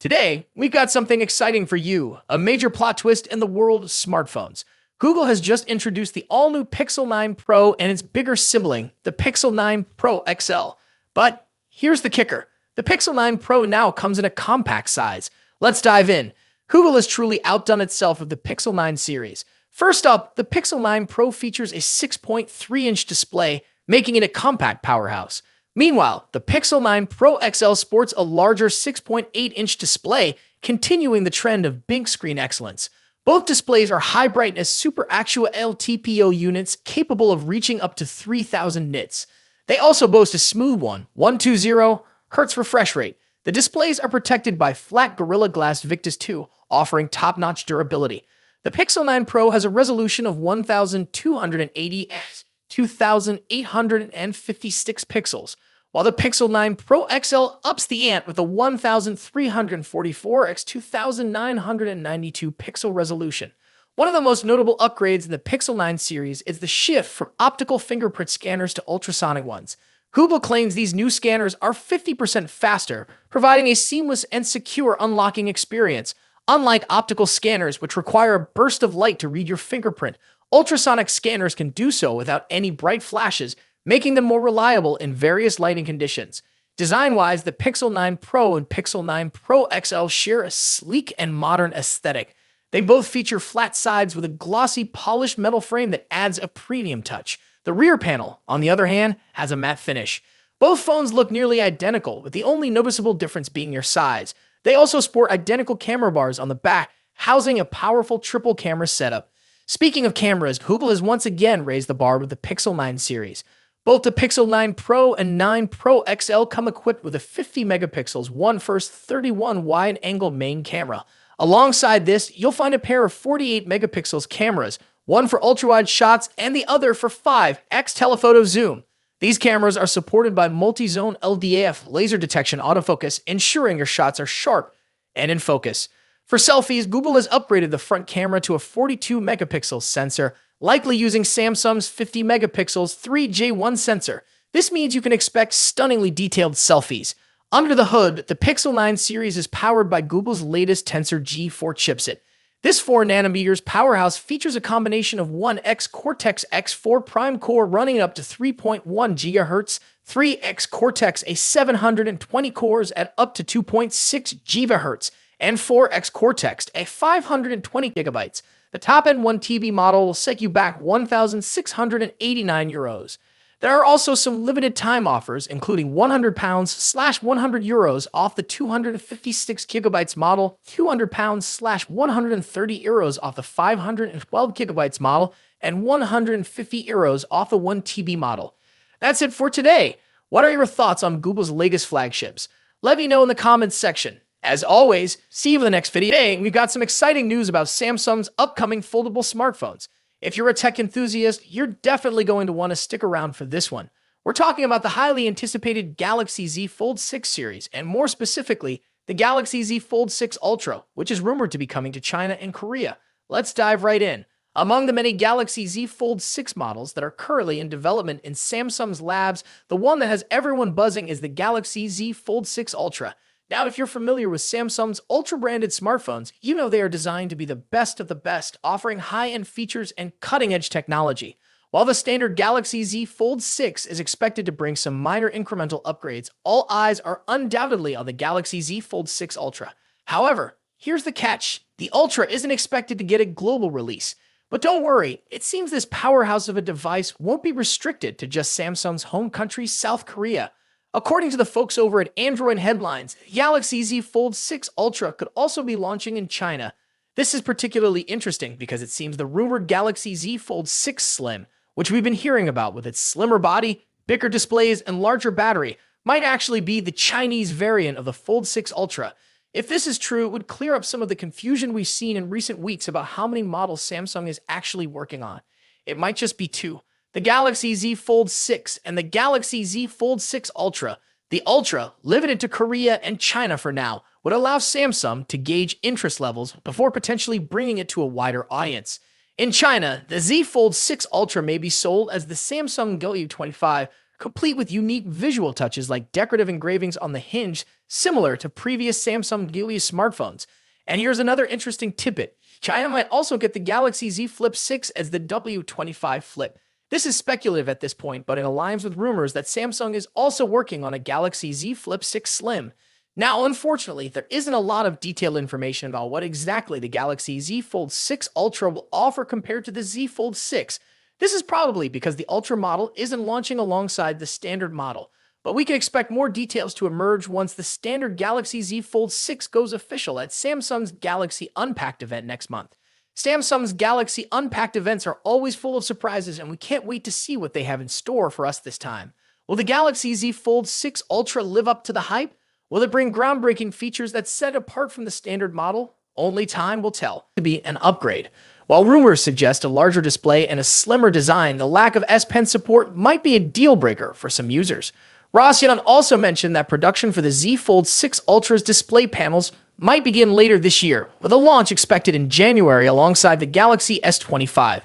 Today, we've got something exciting for you, a major plot twist in the world of smartphones. Google has just introduced the all-new Pixel 9 Pro and its bigger sibling, the Pixel 9 Pro XL. But here's the kicker. The Pixel 9 Pro now comes in a compact size. Let's dive in. Google has truly outdone itself with the Pixel 9 series. First up, the Pixel 9 Pro features a 6.3-inch display, making it a compact powerhouse. Meanwhile, the Pixel 9 Pro XL sports a larger 6.8-inch display, continuing the trend of big screen excellence. Both displays are high-brightness Super Actua LTPO units capable of reaching up to 3,000 nits. They also boast a smooth 120 Hz refresh rate. The displays are protected by flat Gorilla Glass Victus 2, offering top-notch durability. The Pixel 9 Pro has a resolution of 1,280 x 2,856 pixels, while the Pixel 9 Pro XL ups the ante with a 1,344 x 2,992 pixel resolution. One of the most notable upgrades in the Pixel 9 series is the shift from optical fingerprint scanners to ultrasonic ones. Google claims these new scanners are 50% faster, providing a seamless and secure unlocking experience. Unlike optical scanners, which require a burst of light to read your fingerprint, ultrasonic scanners can do so without any bright flashes, making them more reliable in various lighting conditions. Design-wise, the Pixel 9 Pro and Pixel 9 Pro XL share a sleek and modern aesthetic. They both feature flat sides with a glossy, polished metal frame that adds a premium touch. The rear panel, on the other hand, has a matte finish. Both phones look nearly identical, with the only noticeable difference being their size. They also sport identical camera bars on the back, housing a powerful triple camera setup. Speaking of cameras, Google has once again raised the bar with the Pixel 9 series. Both the Pixel 9 Pro and 9 Pro XL come equipped with a 50 megapixels 1:31 wide-angle main camera. Alongside this, you'll find a pair of 48 megapixels cameras, one for ultra-wide shots and the other for 5x telephoto zoom. These cameras are supported by multi-zone LDAF laser detection autofocus, ensuring your shots are sharp and in focus. For selfies, Google has upgraded the front camera to a 42 megapixel sensor, likely using Samsung's 50 megapixels 3J1 sensor. This means you can expect stunningly detailed selfies. Under the hood, the Pixel 9 series is powered by Google's latest Tensor G4 chipset. This 4nm powerhouse features a combination of 1x Cortex-X4 Prime core running up to 3.1 GHz, 3x Cortex A720 cores at up to 2.6 GHz, and 4x Cortex at 520 GB. The top-end 1TB model will set you back €1,689. There are also some limited-time offers, including £100/€100 off the 256GB model, £200/€130 off the 512GB model, and €150 off the 1TB model. That's it for today. What are your thoughts on Google's latest flagships? Let me know in the comments section. As always, see you in the next video. Today, we've got some exciting news about Samsung's upcoming foldable smartphones. If you're a tech enthusiast, you're definitely going to want to stick around for this one. We're talking about the highly anticipated Galaxy Z Fold 6 series, and more specifically, the Galaxy Z Fold 6 Ultra, which is rumored to be coming to China and Korea. Let's dive right in. Among the many Galaxy Z Fold 6 models that are currently in development in Samsung's labs, the one that has everyone buzzing is the Galaxy Z Fold 6 Ultra. Now, if you're familiar with Samsung's Ultra-branded smartphones, you know they are designed to be the best of the best, offering high-end features and cutting-edge technology. While the standard Galaxy Z Fold 6 is expected to bring some minor incremental upgrades, all eyes are undoubtedly on the Galaxy Z Fold 6 Ultra. However, here's the catch. The Ultra isn't expected to get a global release. But don't worry, it seems this powerhouse of a device won't be restricted to just Samsung's home country, South Korea. According to the folks over at Android Headlines, Galaxy Z Fold 6 Ultra could also be launching in China. This is particularly interesting because it seems the rumored Galaxy Z Fold 6 Slim, which we've been hearing about with its slimmer body, bigger displays, and larger battery, might actually be the Chinese variant of the Fold 6 Ultra. If this is true, it would clear up some of the confusion we've seen in recent weeks about how many models Samsung is actually working on. It might just be two. The Galaxy Z Fold 6 and the Galaxy Z Fold 6 Ultra. The Ultra, limited to Korea and China for now, would allow Samsung to gauge interest levels before potentially bringing it to a wider audience. In China, the Z Fold 6 Ultra may be sold as the Samsung Galaxy 25, complete with unique visual touches like decorative engravings on the hinge, similar to previous Samsung Galaxy smartphones. And here's another interesting tidbit. China might also get the Galaxy Z Flip 6 as the W25 Flip. This is speculative at this point, but it aligns with rumors that Samsung is also working on a Galaxy Z Flip 6 Slim. Now, unfortunately, there isn't a lot of detailed information about what exactly the Galaxy Z Fold 6 Ultra will offer compared to the Z Fold 6. This is probably because the Ultra model isn't launching alongside the standard model, but we can expect more details to emerge once the standard Galaxy Z Fold 6 goes official at Samsung's Galaxy Unpacked event next month. Samsung's Galaxy Unpacked events are always full of surprises, and we can't wait to see what they have in store for us this time. Will the Galaxy Z Fold 6 Ultra live up to the hype? Will it bring groundbreaking features that set it apart from the standard model? Only time will tell. To be an upgrade. While rumors suggest a larger display and a slimmer design, the lack of S Pen support might be a deal breaker for some users. Rossian also mentioned that production for the Z Fold 6 Ultra's display panels might begin later this year, with a launch expected in January alongside the Galaxy S25.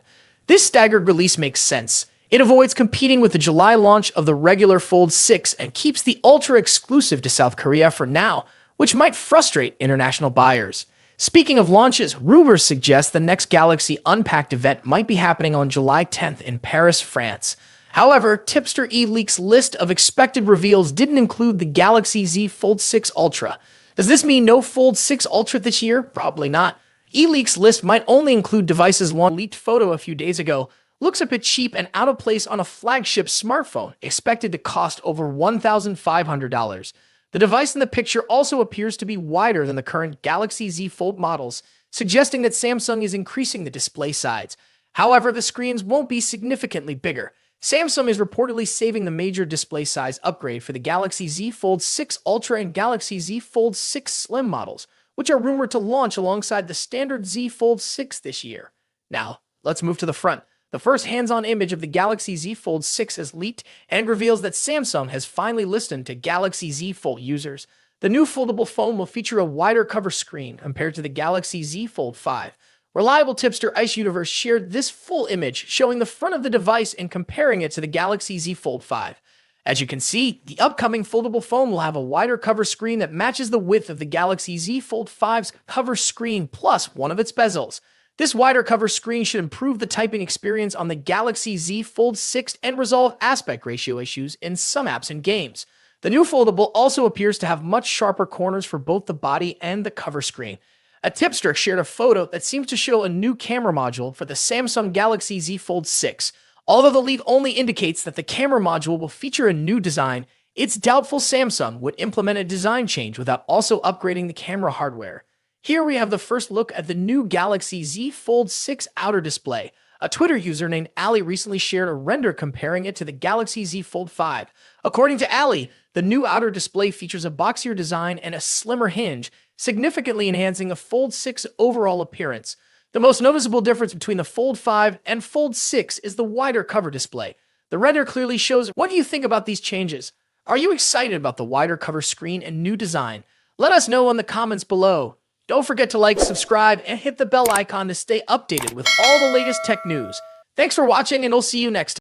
This staggered release makes sense. It avoids competing with the July launch of the regular Fold 6 and keeps the Ultra exclusive to South Korea for now, which might frustrate international buyers. Speaking of launches, rumors suggest the next Galaxy Unpacked event might be happening on July 10th in Paris, France. However, Tipster eLeaks list of expected reveals didn't include the Galaxy Z Fold 6 Ultra. Does this mean no Fold 6 Ultra this year? Probably not. eLeaks list might only include devices launched. Leaked photo a few days ago looks a bit cheap and out of place on a flagship smartphone, expected to cost over $1,500. The device in the picture also appears to be wider than the current Galaxy Z Fold models, suggesting that Samsung is increasing the display size. However, the screens won't be significantly bigger. Samsung is reportedly saving the major display size upgrade for the Galaxy Z Fold 6 Ultra and Galaxy Z Fold 6 Slim models, which are rumored to launch alongside the standard Z Fold 6 this year. Now, let's move to the front. The first hands-on image of the Galaxy Z Fold 6 is leaked and reveals that Samsung has finally listened to Galaxy Z Fold users. The new foldable phone will feature a wider cover screen compared to the Galaxy Z Fold 5. Reliable tipster Ice Universe shared this full image showing the front of the device and comparing it to the Galaxy Z Fold 5. As you can see, the upcoming foldable phone will have a wider cover screen that matches the width of the Galaxy Z Fold 5's cover screen plus one of its bezels. This wider cover screen should improve the typing experience on the Galaxy Z Fold 6 and resolve aspect ratio issues in some apps and games. The new foldable also appears to have much sharper corners for both the body and the cover screen. A tipster shared a photo that seems to show a new camera module for the Samsung Galaxy Z Fold 6. Although the leak only indicates that the camera module will feature a new design, it's doubtful Samsung would implement a design change without also upgrading the camera hardware. Here we have the first look at the new Galaxy Z Fold 6 outer display. A Twitter user named Ali recently shared a render comparing it to the Galaxy Z Fold 5. According to Ali, the new outer display features a boxier design and a slimmer hinge, significantly enhancing the Fold 6 overall appearance. The most noticeable difference between the Fold 5 and Fold 6 is the wider cover display. The render clearly shows. What do you think about these changes? Are you excited about the wider cover screen and new design? Let us know in the comments below. Don't forget to like, subscribe, and hit the bell icon to stay updated with all the latest tech news. Thanks for watching, and I'll see you next time.